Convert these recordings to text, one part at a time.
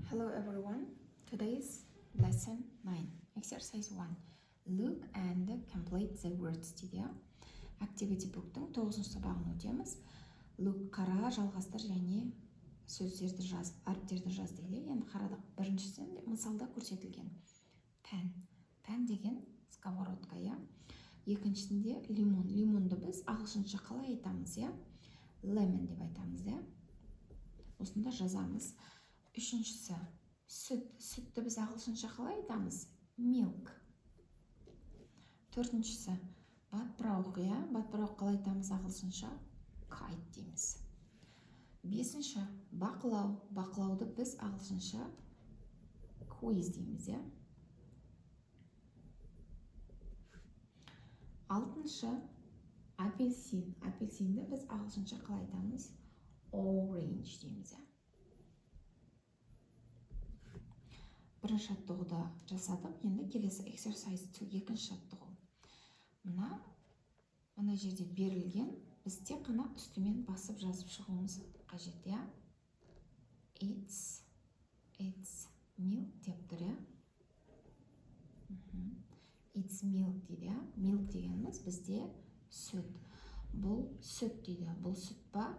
Hello everyone. Today's lesson 9. Exercise 1. Look and complete the words дейді. Activity book'тың 9-шы сабағын өтеміз. Look қара, жалғастыр және сөздерді жаз, әріптерді жаз дейді. Енді қарадық. Біріншісінде мысалда көрсетілген. Пән деген сковородка, я. Екіншісінде лимон. Лимонды біз ағылшынша қалай айтамыз, я? Lemon деп айтамыз, я. Осында жазамыз. Үшіншісі сүт. Сүтті біз ағылшынша қалай айтамыз? Milk. Төртіншісі батпырауық, я. Батпырауық қалай айтамыз ағылшынша? Kite дейміз. Бесінші бақылау. Бақылауды біз ағылшынша quiz дейміз, я. Алтыншы апельсин. Апельсинді біз ағылшынша қалай айтамыз? Orange дейміз, я. Бірінші жаттығуды жасадық. Енді келесі exercise 2, екінші жаттығу. Мына жерде берілген, біз тек қана үстімен басып жазып шығуымыз қажет, я. It's milk деп тұр, я. It's milk дейді, я. Milk дегеніміз бізде сүт. Бұл сүт дейді. Бұл сүт па?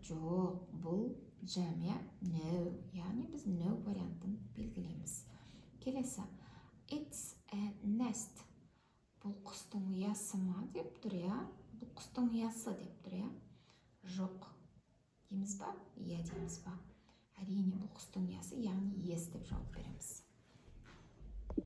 Жоқ, бұл жем, я. No. Яғни біз no вариантын белгілейміз. Келесі. It's a nest. Бұл құстың ұясы ма деп тұр, я. Бұл құстың ұясы деп тұр, я. Жоқ. Дейміз ба? Иә дейміз ба? Әрине бұл құстың ұясы, яғни yes деп жауап береміз.